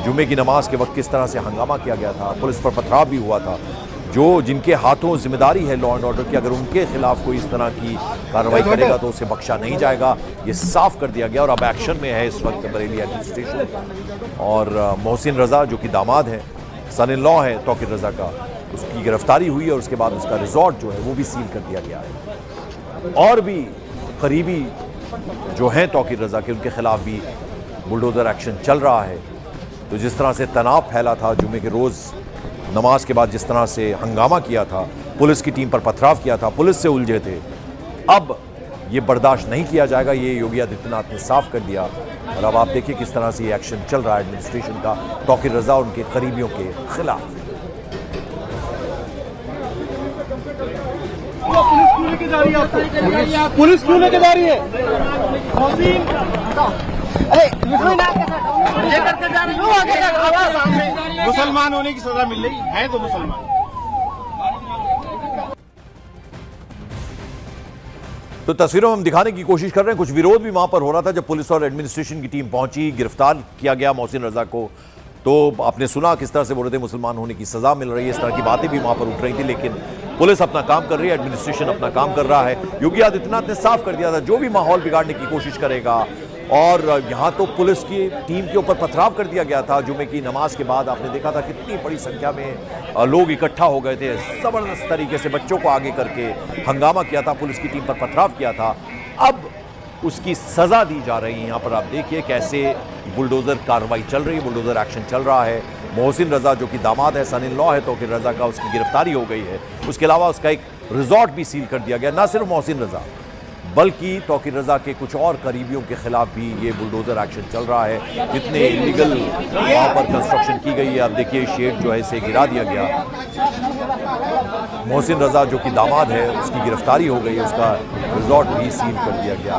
जुमे की नमाज के वक्त किस तरह से हंगामा किया गया था, पुलिस पर पथराव भी हुआ था। जो जिनके हाथों जिम्मेदारी है लॉ एंड ऑर्डर की, अगर उनके खिलाफ कोई इस तरह की कार्रवाई करेगा तो उसे बख्शा नहीं जाएगा, ये साफ कर दिया गया। और अब एक्शन में है इस वक्त बरेली एडमिनिस्ट्रेशन। और मोहसिन रजा जो कि दामाद है, सन इन लॉ है तौकीर रजा का, उसकी गिरफ्तारी हुई है और उसके बाद उसका रिजॉर्ट जो है वो भी सील कर दिया गया है। और भी करीबी जो हैं तौकीर रजा के, उनके खिलाफ भी बुलडोजर एक्शन चल रहा है। तो जिस तरह से तनाव फैला था जुमे के रोज़ नमाज के बाद, जिस तरह से हंगामा किया था, पुलिस की टीम पर पथराव किया था, पुलिस से उलझे थे, अब ये बर्दाश्त नहीं किया जाएगा, ये योगी आदित्यनाथ ने साफ कर दिया। और अब आप देखिए किस तरह से ये एक्शन चल रहा है एडमिनिस्ट्रेशन का तौकीर रजा और उनके करीबियों के खिलाफ। पुलिस क्यों लेके जा रही है? मुसलमान होने की सजा मिल रही है तो मुसलमान। तो तस्वीरों में हम दिखाने की कोशिश कर रहे हैं, कुछ विरोध भी वहां पर हो रहा था जब पुलिस और एडमिनिस्ट्रेशन की टीम पहुंची, गिरफ्तार किया गया मोहसिन रजा को। तो आपने सुना किस तरह से बोल रहे थे मुसलमान होने की सजा मिल रही है, इस तरह की बातें भी वहां पर उठ रही थी। लेकिन पुलिस अपना काम कर रही है, एडमिनिस्ट्रेशन अपना काम कर रहा है। योगी आदित्यनाथ ने साफ कर दिया था जो भी माहौल बिगाड़ने की कोशिश करेगा। और यहाँ तो पुलिस की टीम के ऊपर पथराव कर दिया गया था जुमे की नमाज के बाद। आपने देखा था कितनी बड़ी संख्या में लोग इकट्ठा हो गए थे, जबरदस्त तरीके से बच्चों को आगे करके हंगामा किया था, पुलिस की टीम पर पथराव किया था। अब उसकी सजा दी जा रही है। यहाँ पर आप देखिए कैसे बुलडोजर कार्रवाई चल रही है, बुलडोजर एक्शन चल रहा है। मोहसिन रजा जो कि दामाद है, सन इन लॉ है तौकीर रजा का, उसकी गिरफ्तारी हो गई है। उसके अलावा उसका एक रिजॉर्ट भी सील कर दिया गया। ना सिर्फ मोहसिन रजा बल्कि तौकीर रजा के कुछ और करीबियों के खिलाफ भी ये बुलडोजर एक्शन चल रहा है। जितने इलीगल वहाँ पर कंस्ट्रक्शन की गई है, आप देखिए शेड जो है इसे गिरा दिया गया। मोहसिन रजा जो कि दामाद है, उसकी गिरफ्तारी हो गई है, उसका रिजॉर्ट भी सील कर दिया गया।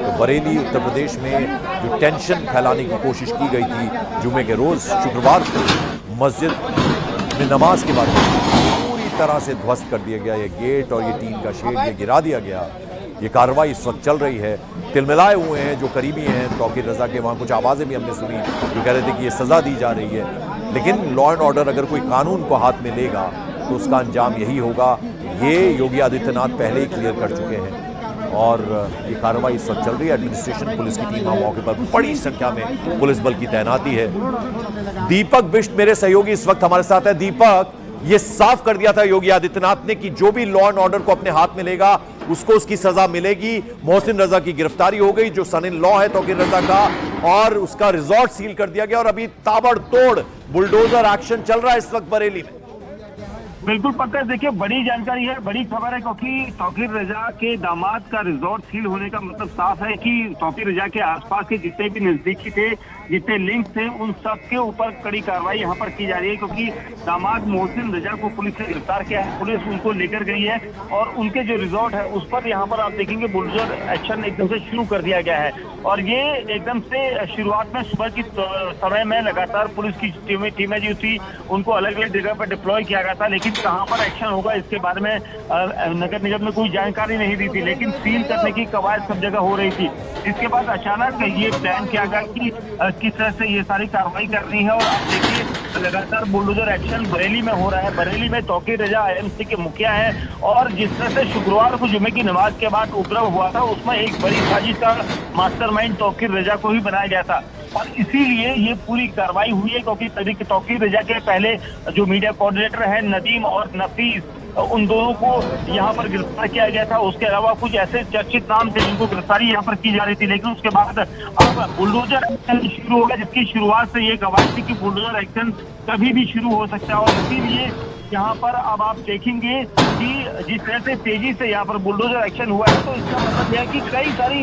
तो बरेली उत्तर प्रदेश में जो टेंशन फैलाने की कोशिश की गई थी जुमे के रोज़ शुक्रवार को मस्जिद में नमाज के बाद पूरी तरह से ध्वस्त कर दिया गया। ये गेट और ये टीन का शेड ये गिरा दिया गया। ये कार्रवाई इस वक्त चल रही है। तिलमिलाए हुए हैं जो करीबी हैं तौकीर रजा के, वहाँ कुछ आवाज़ें भी हमने सुनी जो कह रहे थे कि ये सज़ा दी जा रही है। लेकिन लॉ एंड ऑर्डर अगर कोई कानून को हाथ में लेगा तो उसका अंजाम यही होगा। ये योगी आदित्यनाथ पहले ही क्लियर कर चुके हैं और ये कार्रवाई इस वक्त चल रही है। एडमिनिस्ट्रेशन पुलिस की टीम मौके पर बड़ी संख्या में पुलिस बल की तैनाती है। दीपक बिष्ट मेरे सहयोगी इस वक्त हमारे साथ है। दीपक, ये साफ कर दिया था योगी आदित्यनाथ ने कि जो भी लॉ एंड ऑर्डर को अपने हाथ में लेगा उसको उसकी सजा मिलेगी। मोहसिन रजा की गिरफ्तारी हो गई जो सन इन लॉ है तौकीर रजा का, और उसका रिजॉर्ट सील कर दिया गया। और अभी ताबड़तोड़ बुलडोजर एक्शन चल रहा है इस वक्त बरेली में। बिल्कुल पक्का, देखिए बड़ी जानकारी है, बड़ी खबर है, क्योंकि तौकीर रजा के दामाद का रिजॉर्ट सील होने का मतलब साफ है कि तौकीर रजा के आसपास के जितने भी नजदीकी थे, जितने लिंक थे, उन सब के ऊपर कड़ी कार्रवाई यहाँ पर की जा रही है। क्योंकि दामाद मोहसिन रजा को पुलिस ने गिरफ्तार किया है, पुलिस उनको लेकर गई है और उनके जो रिजॉर्ट है उस पर यहाँ पर आप देखेंगे बुलडोजर एक्शन एकदम से शुरू कर दिया गया है। और ये एकदम से शुरुआत में सुबह की समय में लगातार पुलिस की टीमें जो थी उनको अलग अलग जगह पर डिप्लॉय किया गया था। लेकिन कहां पर एक्शन होगा इसके बारे में नगर निगम ने कोई जानकारी नहीं दी थी। लेकिन सील करने की कवायद सब जगह हो रही थी। इसके बाद अचानक ये प्लान किया गया कि किस तरह से ये सारी कार्रवाई करनी है। और आप देखिए लगातार बुलडोजर एक्शन बरेली में हो रहा है। बरेली में तौकीर रजा आईएमसी के मुखिया है और जिस तरह से शुक्रवार को जुमे की नमाज के बाद उपद्रव हुआ था उसमें एक बड़ी साजिश का मास्टरमाइंड तौकीर रजा को ही बनाया गया था और इसीलिए ये पूरी कार्रवाई हुई है। क्योंकि तौकीर रजा के पहले जो मीडिया कोऑर्डिनेटर है नदीम और नफीस, उन दोनों को यहाँ पर गिरफ्तार किया गया था। उसके अलावा कुछ ऐसे चर्चित नाम थे जिनको गिरफ्तारी यहाँ पर की जा रही थी। लेकिन उसके बाद अब बुलडोजर एक्शन शुरू हो गया, जिसकी शुरुआत से ये कवायद थी कि बुलडोजर एक्शन कभी भी शुरू हो सकता है। और इसीलिए यहाँ पर अब आप देखेंगे कि जिस तरह से तेजी से यहाँ पर बुलडोजर एक्शन हुआ है तो इसका मतलब यह है कि कई सारी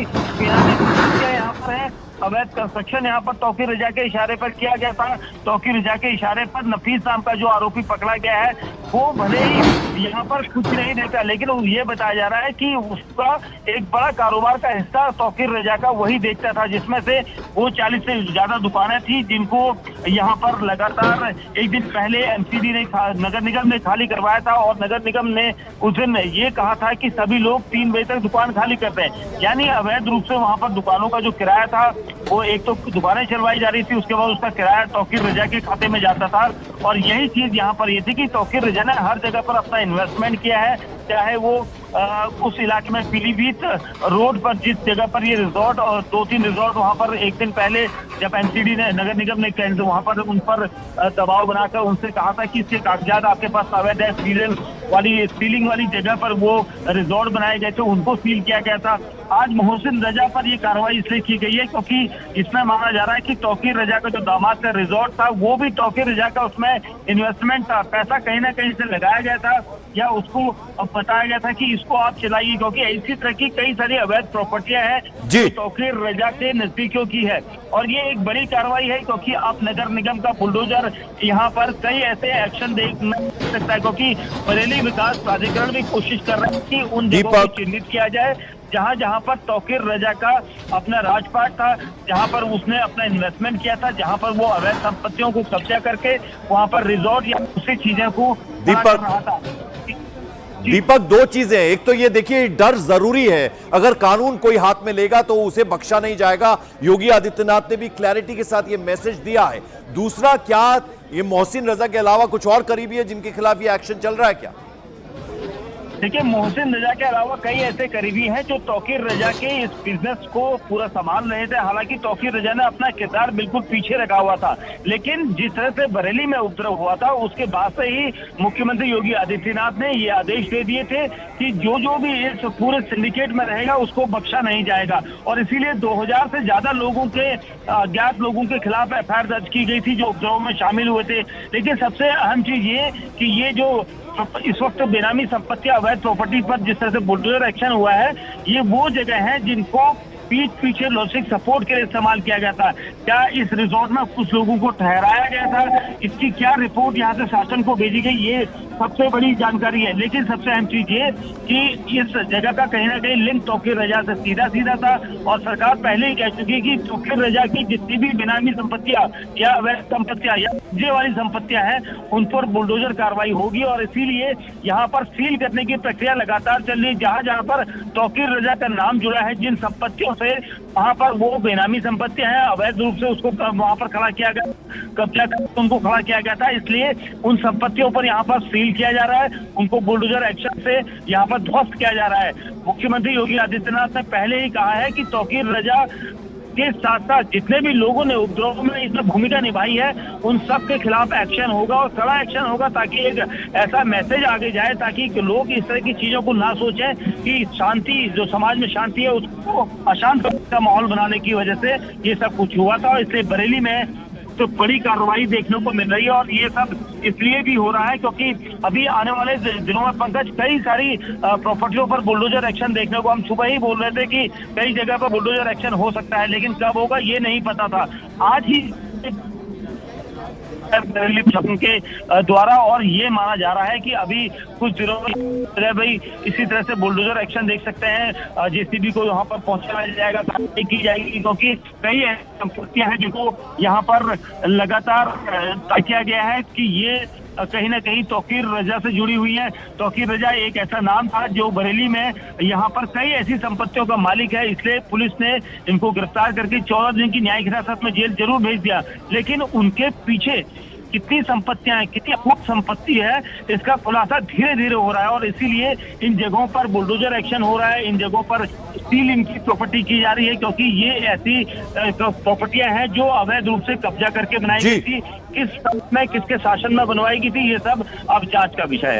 यहाँ पर है। अवैध कंस्ट्रक्शन यहाँ पर तौकीर रजा के इशारे पर किया गया था। तौकीर रजा के इशारे पर नफीस नाम का जो आरोपी पकड़ा गया है वो भले ही यहाँ पर कुछ नहीं देता, लेकिन ये बताया जा रहा है कि उसका एक बड़ा कारोबार का हिस्सा तौकीर रजा का वही देखता था, जिसमें से वो 40 से ज्यादा दुकानें थी जिनको यहाँ पर लगातार एक दिन पहले एमसीडी ने नगर निगम ने खाली करवाया था। और नगर निगम ने उस दिन ये कहा था कि सभी लोग 3 बजे तक दुकान खाली करते हैं, यानी अवैध रूप से वहां पर दुकानों का जो किराया था वो एक तो दुकानें चलवाई जा रही थी, उसके बाद उसका किराया तौकीर रजा के खाते में जाता था। और यही चीज यहाँ पर ये थी कि तौकीर रजा ने हर जगह पर अपना इन्वेस्टमेंट किया है, चाहे वो उस इलाके में पीलीभीत रोड पर जिस जगह पर ये रिजॉर्ट और 2-3 रिजॉर्ट वहां पर एक दिन पहले जब एमसीडी ने नगर निगम ने कैंसिल वहां पर उन पर दबाव बनाकर उनसे कहा था कि इसके कागजात आपके पास अवैध है, सीलिंग वाली जगह पर वो रिजॉर्ट बनाए गए थे, उनको सील किया गया था। आज मोहसिन रजा पर ये कार्रवाई इसलिए की गई है क्योंकि इसमें माना जा रहा है कि तौकीर रजा का जो दामाद का रिजॉर्ट था वो भी तौकीर रजा का उसमें इन्वेस्टमेंट था, पैसा कहीं ना कहीं से लगाया गया था या उसको बताया गया था कि इसको आप चलाइए, क्योंकि इसी तरह की कई सारी अवैध प्रॉपर्टियां हैं जो तौकीर रजा के नजदीकियों की है। और ये एक बड़ी कार्रवाई है क्योंकि अब नगर निगम का बुलडोजर यहाँ पर कई ऐसे एक्शन देख सकता है, क्योंकि बरेली विकास प्राधिकरण भी कोशिश कर रहा है कि उन जगहों को चिन्हित किया जाए जहां जहां पर तौकीर रजा का अपना राजपाट था, जहां पर उसने अपना इन्वेस्टमेंट किया था, जहां पर वो अवैध संपत्तियों को कब्जा करके वहां पर रिजॉर्ट या दूसरी चीजें को कर रहा था। दीपक, दो चीजें, एक तो ये देखिए डर जरूरी है, अगर कानून कोई हाथ में लेगा तो उसे बख्शा नहीं जाएगा। योगी आदित्यनाथ ने भी क्लैरिटी के साथ ये मैसेज दिया है। दूसरा, क्या ये मोहसिन रजा के अलावा कुछ और करीबी है जिनके खिलाफ ये एक्शन चल रहा है क्या? देखिए, मोहसिन रजा के अलावा कई ऐसे करीबी हैं जो तौकीर रजा के इस बिजनेस को पूरा संभाल रहे थे। हालांकि तौकीर रजा ने अपना किरदार बिल्कुल पीछे रखा हुआ था, लेकिन जिस तरह से बरेली में उपद्रव हुआ था उसके बाद से ही मुख्यमंत्री योगी आदित्यनाथ ने ये आदेश दे दिए थे कि जो भी इस पूरे सिंडिकेट में रहेगा उसको बख्शा नहीं जाएगा। और इसीलिए 2000 से ज्यादा लोगों के अज्ञात लोगों के खिलाफ एफआईआर दर्ज की गई थी जो उपद्रव में शामिल हुए थे। लेकिन सबसे अहम चीज ये कि ये जो इस वक्त बेनामी संपत्तियां अवैध प्रॉपर्टी पर जिस तरह से बुलडोजर एक्शन हुआ है, ये वो जगह है जिनको पीछे लॉजिस्टिक सपोर्ट के लिए इस्तेमाल किया गया था। क्या इस रिजॉर्ट में कुछ लोगों को ठहराया गया था? इसकी क्या रिपोर्ट यहाँ से शासन को भेजी गई, ये सबसे बड़ी जानकारी है। लेकिन सबसे अहम चीज ये कि इस जगह का कहीं ना कहीं लिंक तौकीर रजा से सीधा था और सरकार पहले ही कह चुकी है कि तौकीर रजा की जितनी भी बेनामी संपत्तियां या अवैध संपत्तियां या कब्जे वाली संपत्तियां हैं उन पर बुलडोजर कार्रवाई होगी। और इसीलिए यहाँ पर सील करने की प्रक्रिया लगातार चल रही है। जहां पर तौकीर रजा का नाम जुड़ा है जिन संपत्तियों से, वहां पर वो बेनामी संपत्तियां हैं, अवैध रूप से उसको वहां पर खड़ा किया गया, कब्जा करके उनको खड़ा किया गया था। इसलिए उन संपत्तियों पर यहाँ पर सील किया जा रहा है, उनको बुलडोजर एक्शन से यहाँ पर ध्वस्त किया जा रहा है। मुख्यमंत्री योगी आदित्यनाथ ने पहले ही कहा है कि तौकीर रजा के साथ साथ जितने भी लोगों ने उपद्रव में इसमें भूमिका निभाई है उन सब के खिलाफ एक्शन होगा और कड़ा एक्शन होगा, ताकि एक ऐसा मैसेज आगे जाए ताकि लोग इस तरह की चीजों को ना सोचें कि शांति, जो समाज में शांति है उसको अशांत का माहौल बनाने की वजह से ये सब कुछ हुआ था। इसलिए बरेली में तो बड़ी कार्रवाई देखने को मिल रही है और ये सब इसलिए भी हो रहा है क्योंकि अभी आने वाले दिनों में पंकज कई सारी प्रॉपर्टियों पर बुलडोजर एक्शन देखने को, हम सुबह ही बोल रहे थे कि कई जगह पर बुलडोजर एक्शन हो सकता है, लेकिन कब होगा ये नहीं पता था। आज ही के द्वारा और ये माना जा रहा है कि अभी कुछ दिनों में भाई इसी तरह से बुलडोजर एक्शन देख सकते हैं। जेसीबी को यहाँ पर पहुंचाया जाएगा, कार्रवाई की जाएगी क्योंकि कई संपत्तियां हैं जिनको यहाँ पर लगातार तय किया गया है कि ये कहीं ना कहीं तौकीर रजा से जुड़ी हुई है। तौकीर रजा एक ऐसा नाम था जो बरेली में यहाँ पर कई ऐसी संपत्तियों का मालिक है, इसलिए पुलिस ने इनको गिरफ्तार करके 14 दिन की न्यायिक हिरासत में जेल जरूर भेज दिया। लेकिन उनके पीछे कितनी संपत्तियां हैं, कितनी अपूर्ण संपत्ति है, इसका खुलासा धीरे धीरे हो रहा है और इसीलिए इन जगहों पर बुलडोजर एक्शन हो रहा है, इन जगहों पर सील इनकी प्रॉपर्टी की जा रही है क्योंकि ये ऐसी प्रॉपर्टियां हैं जो अवैध रूप से कब्जा करके बनाई गई थी, किस में किसके शासन में बनवाई गई थी, ये सब अब जांच का विषय है।